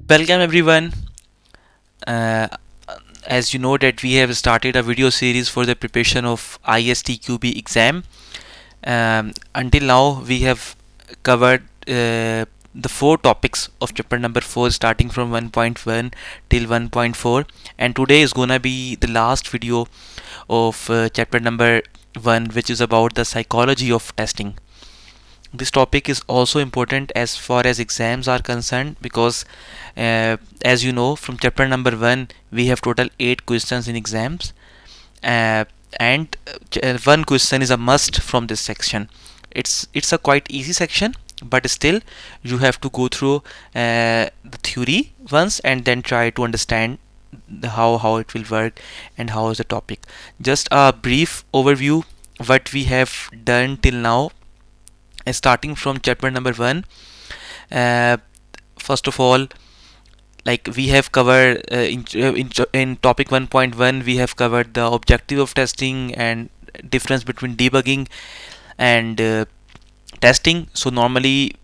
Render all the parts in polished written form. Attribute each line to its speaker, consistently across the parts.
Speaker 1: Welcome everyone. Uh, as you know that we have started a video series for the preparation of ISTQB exam. Until now we have covered the four topics of chapter number 4 starting from 1.1 till 1.4, and today is gonna be the last video of chapter number 1, which is about the psychology of testing. This topic is also important as far as exams are concerned because as you know, from chapter number 1 we have total 8 questions in exams, uh, and one question is a must from this section. It's a quite easy section, but still you have to go through the theory once and then try to understand how it will work and how is the topic. Just a brief overview what we have done till now, starting from chapter number 1. uh, First of all, like we have covered in topic 1.1, we have covered the objective of testing and difference between debugging and testing. So normally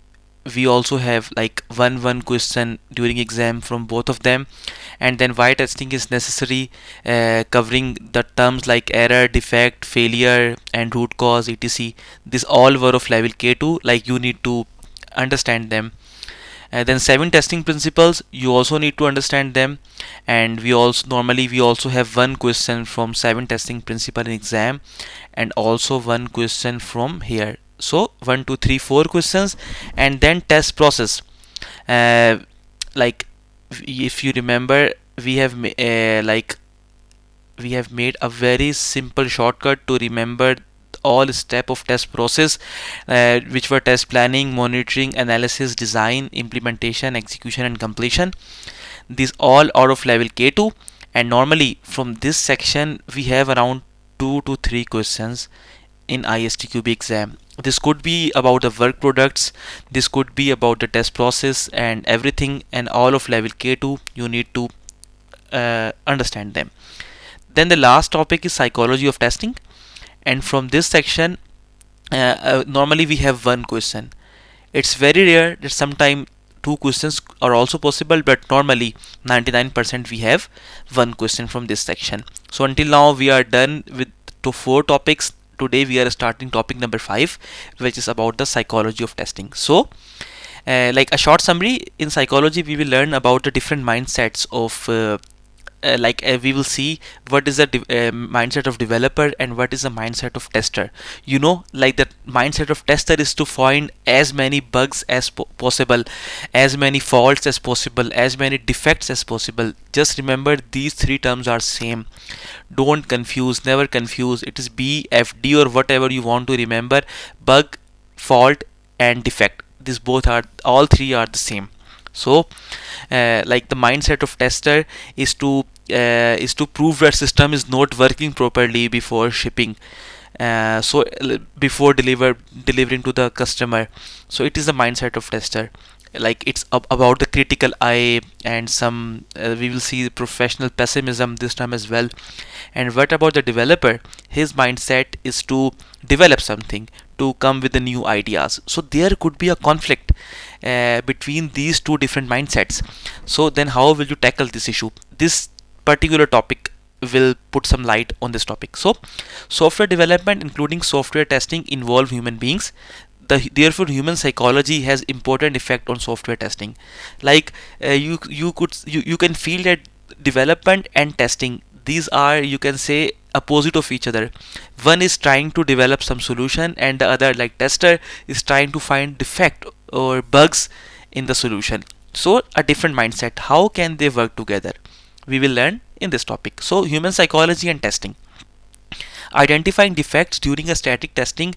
Speaker 1: we also have like one question during exam from both of them, and then why testing is necessary, covering the terms like error, defect, failure and root cause, etc. This all were of level K2, like you need to understand them. And then 7 testing principles, you also need to understand them, and we also have one question from 7 testing principle in exam, and also one question from here. So 1 2 3 4 questions. And then test process, uh, like if you remember, we have we have made a very simple shortcut to remember all step of test process, which were test planning, monitoring, analysis, design, implementation, execution and completion. These all out of level K2, and normally from this section we have around 2 to 3 questions in ISTQB exam. This could be about the work products, this could be about the test process and everything, and all of level K2 you need to understand them. Then the last topic is psychology of testing, and from this section normally we have one question. It's very rare that sometime two questions are also possible, but normally 99% we have one question from this section. So until now we are done with 4 topics. Today we are starting topic number 5, which is about the psychology of testing. So like a short summary, in psychology we will learn about the different mindsets of we will see what is the mindset of developer and what is the mindset of tester. You know, like the mindset of tester is to find as many bugs as possible, as many faults as possible, as many defects as possible. Just remember, these 3 terms are same. Don't confuse, never confuse. It is BFD or whatever you want to remember. Bug, fault and defect, these both are, all 3 are the same. So like the mindset of tester is to prove that system is not working properly before shipping, before delivering to the customer. So it is the mindset of tester. Like it's about the critical eye and some we will see professional pessimism this time as well. And what about the developer? His mindset is to develop something, to come with the new ideas. So there could be a conflict between these two different mindsets. So then how will you tackle this issue? This particular topic will put some light on this topic. So software development including software testing involve human beings. Therefore human psychology has important effect on software testing. Like you can feel that development and testing, these are, you can say, opposite of each other. One is trying to develop some solution and the other, like tester, is trying to find defect or bugs in the solution. So a different mindset, how can they work together, we will learn in this topic. So human psychology and testing. Identifying defects during a static testing.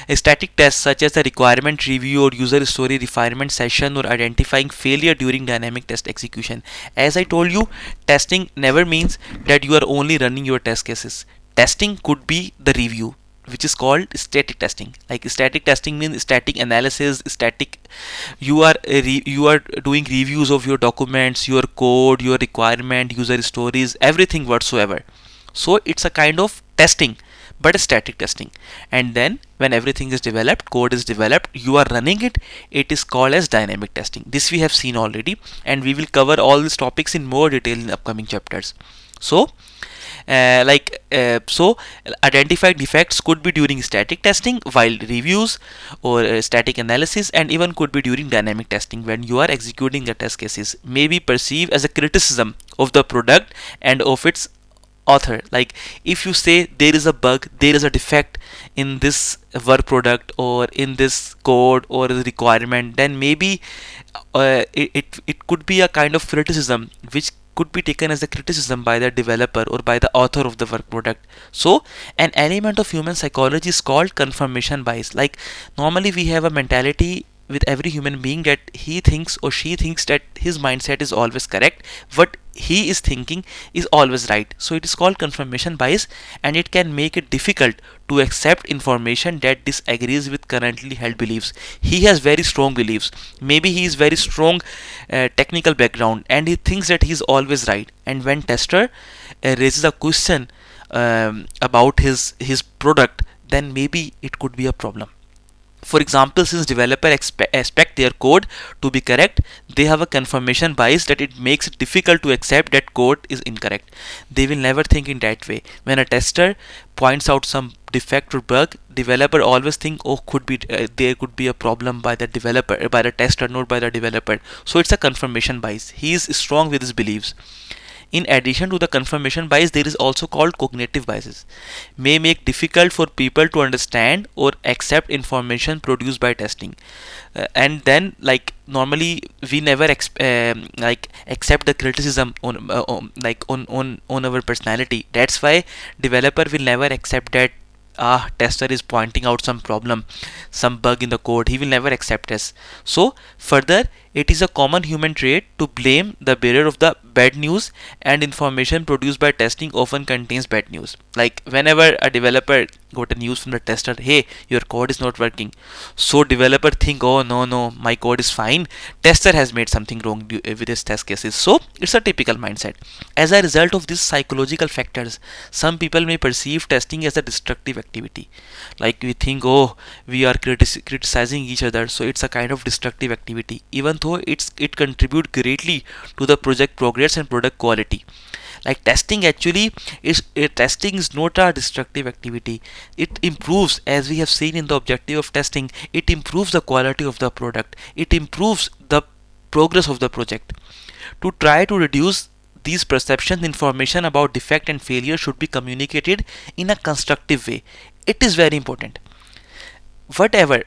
Speaker 1: A static test such as the requirement review or user story refinement session, or identifying failure during dynamic test execution. As I told you, testing never means that you are only running your test cases. Testing could be the review, which is called static testing. Like static testing means static analysis, static, you are doing reviews of your documents, your code, your requirement, user stories, everything whatsoever. So it's a kind of testing, but a static testing. And then when everything is developed, code is developed, you are running it, it is called as dynamic testing. This we have seen already, and we will cover all these topics in more detail in upcoming chapters. So so identified defects could be during static testing, while reviews or static analysis, and even could be during dynamic testing when you are executing the test cases, may be perceived as a criticism of the product and of its author. Like if you say there is a bug, there is a defect in this work product or in this code or the requirement, then maybe it could be a kind of criticism which could be taken as a criticism by the developer or by the author of the work product. So an element of human psychology is called confirmation bias. Like normally we have a mentality with every human being that he thinks or she thinks that his mindset is always correct, what he is thinking is always right. So it is called confirmation bias, and it can make it difficult to accept information that disagrees with currently held beliefs. He has very strong beliefs, maybe he is very strong technical background, and he thinks that he is always right, and when tester raises a question about his product, then maybe it could be a problem. For example, since developers expect their code to be correct, they have a confirmation bias that it makes it difficult to accept that code is incorrect. They will never think in that way. When a tester points out some defect or bug, developer always think, oh, could be there could be a problem by the developer, by the tester, not by the developer. So it's a confirmation bias. He is strong with his beliefs. In addition to the confirmation bias, there is also called cognitive biases. May make difficult for people to understand or accept information produced by testing. And then, like normally, we never accept the criticism on our personality. That's why developer will never accept that tester is pointing out some problem, some bug in the code. He will never accept this. So further, it is a common human trait to blame the bearer of the bad news, and information produced by testing often contains bad news. Like whenever a developer got a news from the tester, hey, your code is not working, so developer think, oh no, my code is fine, tester has made something wrong with his test cases. So it's a typical mindset. As a result of these psychological factors, some people may perceive testing as a destructive activity. Like we think, oh, we are criticizing each other, so it's a kind of destructive activity, even though it contributes greatly to the project progress and product quality. Like testing actually testing is not a destructive activity. It improves, as we have seen in the objective of testing, it improves the quality of the product, it improves the progress of the project. To try to reduce these perceptions, information about defect and failure should be communicated in a constructive way. It is very important. Whatsoever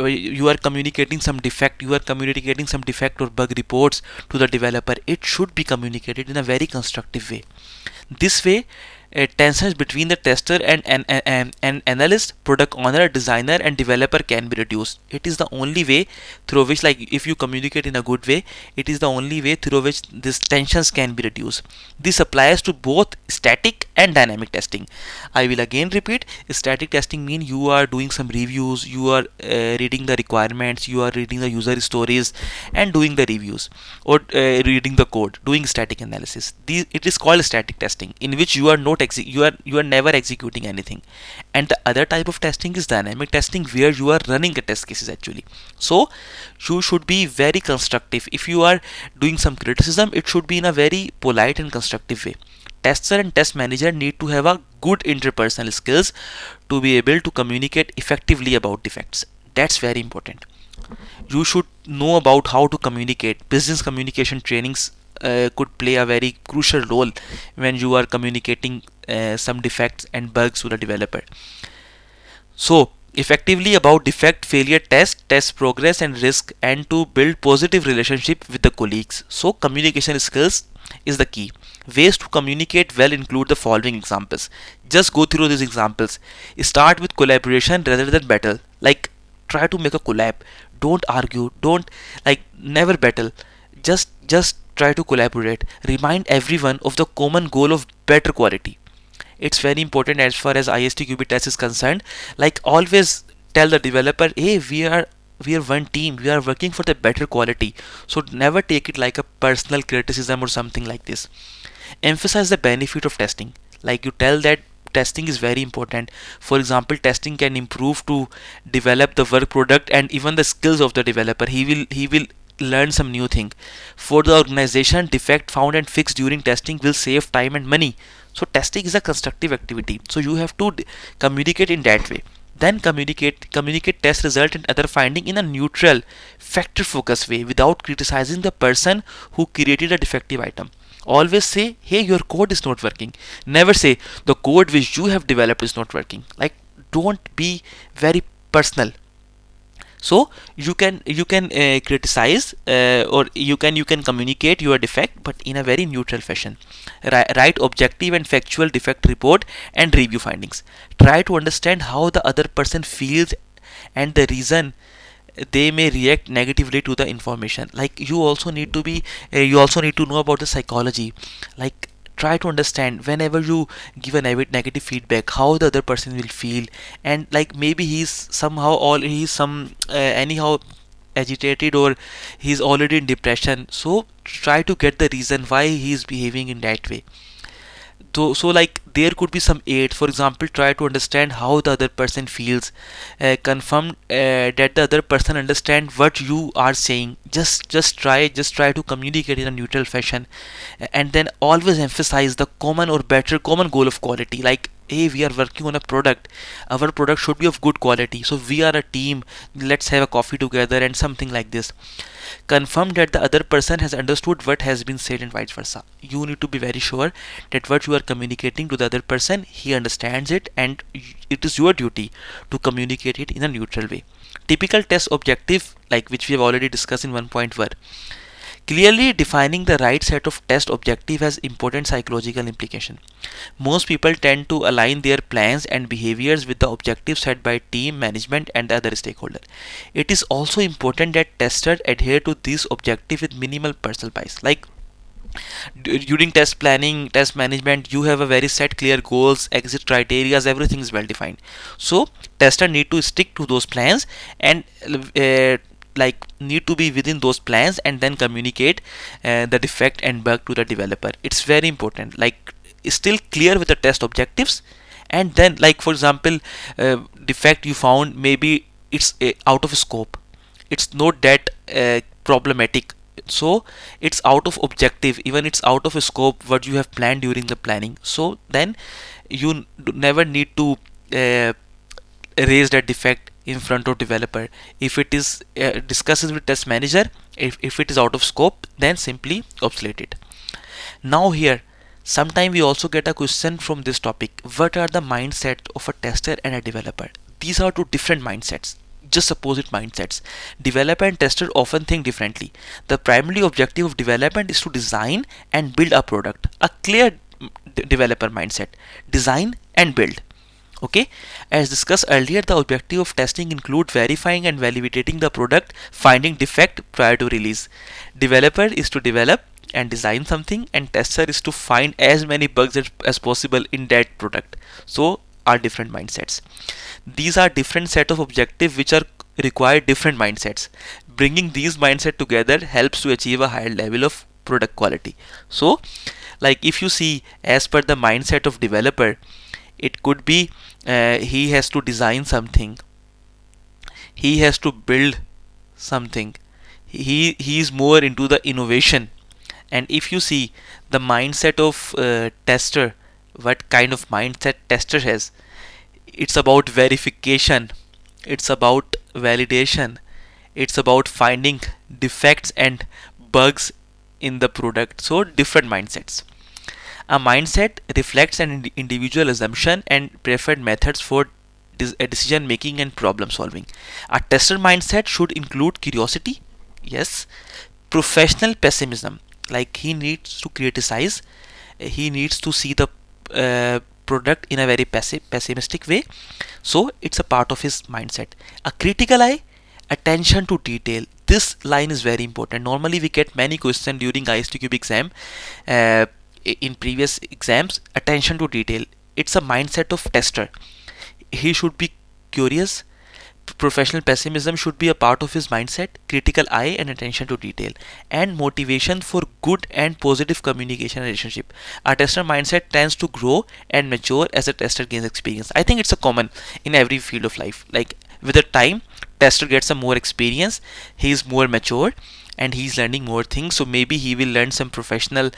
Speaker 1: you are communicating some defect, or bug reports to the developer, it should be communicated in a very constructive way. This way, tensions between the tester and analyst, product owner, designer, and developer can be reduced. It is the only way through which, like if you communicate in a good way, it is the only way through which these tensions can be reduced. This applies to both static and dynamic testing. I will again repeat, static testing means you are doing some reviews, you are reading the requirements, you are reading the user stories and doing the reviews, or reading the code, doing static analysis. It is called static testing, in which you are not you are never executing anything. And the other type of testing is dynamic testing, where you are running the test cases actually. So you should be very constructive. If you are doing some criticism, it should be in a very polite and constructive way. Tester and test manager need to have a good interpersonal skills to be able to communicate effectively about defects. That's very important. You should know about how to communicate. Business communication trainings could play a very crucial role when you are communicating some defects and bugs to the developer. So effectively about defect, failure, test progress and risk, and to build positive relationship with the colleagues. So communication skills is the key. Ways to communicate well include the following examples. Just go through these examples. Start with collaboration rather than battle. Like try to make a collab. Don't argue. Don't never battle. Just try to collaborate. Remind everyone of the common goal of better quality. It's very important as far as ISTQB test is concerned. Like always tell the developer, hey, we are one team, we are working for the better quality. So never take it like a personal criticism or something like this. Emphasize the benefit of testing. Like you tell that testing is very important. For example, testing can improve to develop the work product and even the skills of the developer. He will learn some new thing. For the organization, defect found and fixed during testing will save time and money. So testing is a constructive activity, so you have to communicate in that way. Then communicate test result and other finding in a neutral, factor focused way without criticizing the person who created a defective item. Always say, hey, your code is not working. Never say the code which you have developed is not working. Like, don't be very personal. So you can criticize, or you can communicate your defect, but in a very neutral fashion. Write objective and factual defect report and review findings. Try to understand how the other person feels and the reason they may react negatively to the information. Like, you also need to know about the psychology. Like, try to understand whenever you give a negative feedback how the other person will feel, and like maybe he's some anyhow agitated, or he's already in depression. So try to get the reason why he's behaving in that way. So like there could be some aid. For example, try to understand how the other person feels. Confirm that the other person understand what you are saying. Just try to communicate in a neutral fashion. And then always emphasize the common goal of quality. Like, hey, we are working on a product, our product should be of good quality, so we are a team, let's have a coffee together, and something like this. Confirm that the other person has understood what has been said and vice versa. You need to be very sure that what you are communicating to the other person, he understands it, and it is your duty to communicate it in a neutral way. Typical test objective, like which we have already discussed in 1.1. Clearly defining the right set of test objective has important psychological implication. Most people tend to align their plans and behaviors with the objectives set by team management and the other stakeholder. It is also important that testers adhere to these objectives with minimal personal bias. Like, during test planning, test management, you have a very set clear goals, exit criteria, everything is well defined. So tester need to stick to those plans, and like need to be within those plans, and then communicate the defect and bug to the developer. It's very important. Like, still clear with the test objectives, and then, like, for example, defect you found, maybe it's out of scope, it's not that problematic, so it's out of objective, even it's out of scope what you have planned during the planning. So then you never need to raise that defect in front of developer. If it is discusses with test manager, if it is out of scope, then simply obsolete it. Now here, sometime we also get a question from this topic: what are the mindset of a tester and a developer? These are two different mindsets, just opposite mindsets. Developer and tester often think differently. The primary objective of development is to design and build a product. A clear developer mindset: design and build. Okay, as discussed earlier, the objective of testing include verifying and validating the product, finding defect prior to release. Developer is to develop and design something, and tester is to find as many bugs as possible in that product. So are different mindsets. These are different set of objectives which are require different mindsets. Bringing these mindset together helps to achieve a higher level of product quality. So like, if you see, as per the mindset of developer, it could be he has to design something, he has to build something, he is more into the innovation. And if you see the mindset of tester, what kind of mindset tester has, it's about verification, it's about validation, it's about finding defects and bugs in the product. So different mindsets. A mindset reflects an individual assumption and preferred methods for decision making and problem solving. A tester mindset should include curiosity, yes, professional pessimism, like he needs to criticize, he needs to see the product in a very pessimistic way, so it's a part of his mindset. A critical eye, attention to detail. This line is very important. Normally we get many questions during ISTQB exam, in previous exams. Attention to detail, it's a mindset of tester. He should be curious, Professional pessimism should be a part of his mindset, critical eye and attention to detail, and motivation for good and positive communication and relationship. A tester mindset tends to grow and mature as a tester gains experience. I think it's a common in every field of life. Like with the time, tester gets some more experience, he is more mature, and he's learning more things, so maybe he will learn some professional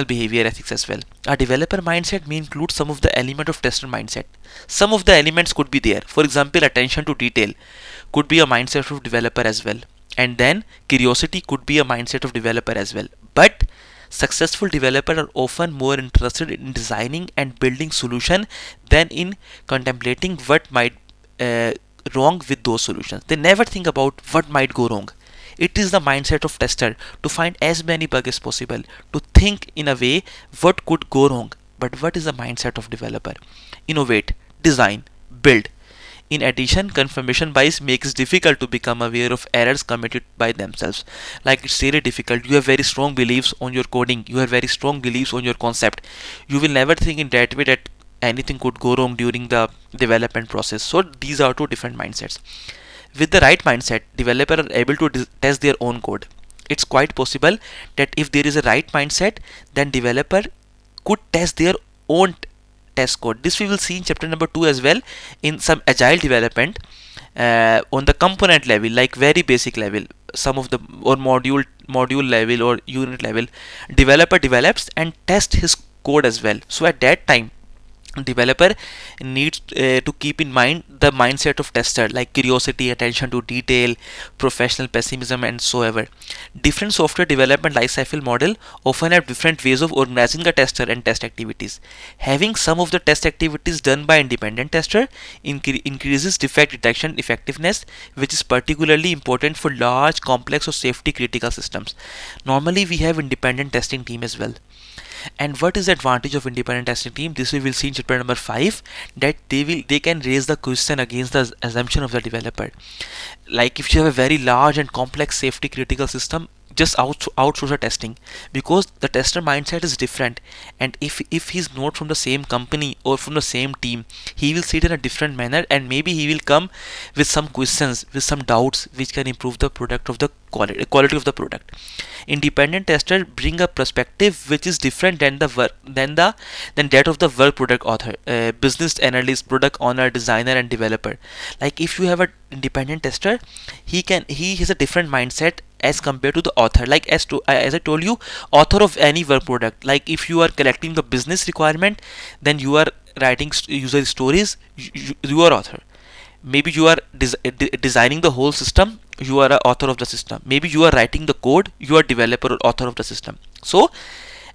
Speaker 1: behavior ethics as well. A developer mindset may include some of the element of tester mindset. Some of the elements could be there. For example, attention to detail could be a mindset of developer as well, and then curiosity could be a mindset of developer as well. But successful developers are often more interested in designing and building solution than in contemplating what might wrong with those solutions. They never think about what might go wrong. It is the mindset of tester to find as many bugs as possible, to think in a way what could go wrong. But what is the mindset of developer? Innovate, design, build. In addition, confirmation bias makes it difficult to become aware of errors committed by themselves. Like it's really difficult. You have very strong beliefs on your coding. You have very strong beliefs on your concept. You will never think in that way that anything could go wrong during the development process. So these are two different mindsets. With the right mindset, developers are able to test their own code. It's quite possible that if there is a right mindset, then developer could test their own test code. This we will see in chapter number 2 as well, in some agile development on the component level, like very basic level, some of the or module level or unit level, developer develops and test his code as well. So at that time, developer needs to keep in mind the mindset of tester, like curiosity, attention to detail, professional pessimism, and so ever. Different software development lifecycle model often have different ways of organizing the tester and test activities. Having some of the test activities done by independent tester increases defect detection effectiveness, which is particularly important for large, complex or safety critical systems. Normally we have independent testing team as well. And what is the advantage of independent testing team? This we will see in chapter number 5, that they can raise the question against the assumption of the developer. Like if you have a very large and complex safety critical system, just outsource the testing, because the tester mindset is different, and if he's not from the same company or from the same team, he will see it in a different manner, and maybe he will come with some questions, with some doubts which can improve the product of the quality of the product. Independent tester bring a perspective which is different than that of the work product author, business analyst, product owner, designer, and developer. Like if you have an independent tester, he has a different mindset as compared to the author. Like as I told you, author of any work product. Like if you are collecting the business requirement, then you are writing user stories, you are author. Maybe you are designing the whole system, you are a author of the system. Maybe you are writing the code, you are developer or author of the system. So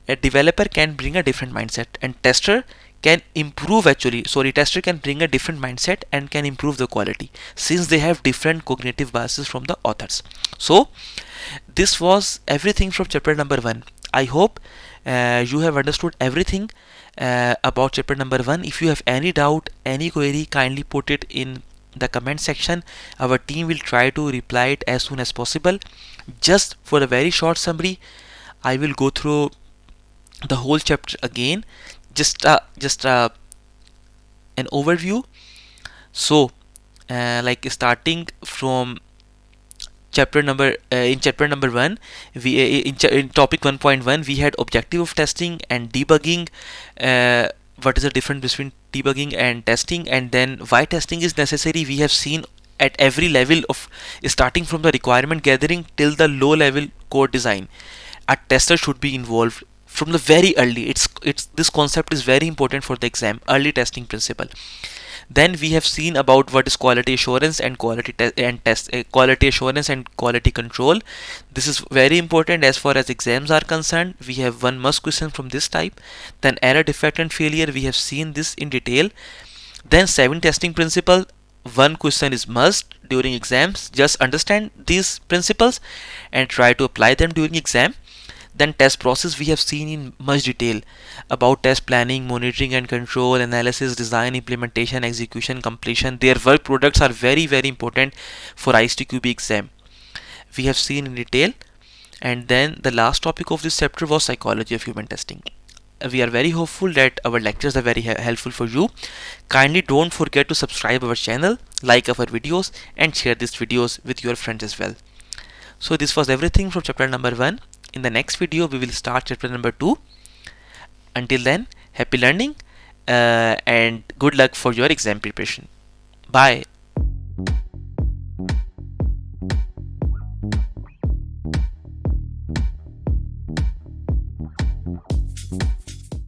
Speaker 1: a developer can bring a different mindset, and tester can tester can bring a different mindset and can improve the quality, since they have different cognitive biases from the authors. So this was everything from chapter number 1. I hope you have understood everything about chapter number 1. If you have any doubt, any query, kindly put it in the comment section. Our team will try to reply it as soon as possible. Just for a very short summary, I will go through the whole chapter again, just an overview. So like starting from chapter number in chapter number 1, we in topic 1.1 we had objective of testing and debugging. What is the difference between debugging and testing, and then why testing is necessary. We have seen at every level of, starting from the requirement gathering till the low level code design, a tester should be involved from the very early. This concept is very important for the exam, early testing principle. Then we have seen about what is quality assurance and quality assurance and quality control. This is very important as far as exams are concerned. We have one must question from this type. Then error, defect and failure, we have seen this in detail. Then 7 testing principle. One question is must during exams. Just understand these principles and try to apply them during exam. Then test process we have seen in much detail about test planning, monitoring and control, analysis, design, implementation, execution, completion. Their work products are very important for ISTQB exam. We have seen in detail. And then the last topic of this chapter was psychology of human testing. We are very hopeful that our lectures are very helpful for you. Kindly don't forget to subscribe our channel, like our videos, and share these videos with your friends as well. So this was everything from chapter number 1. In the next video we will start chapter number 2. Until then, happy learning and good luck for your exam preparation. Bye.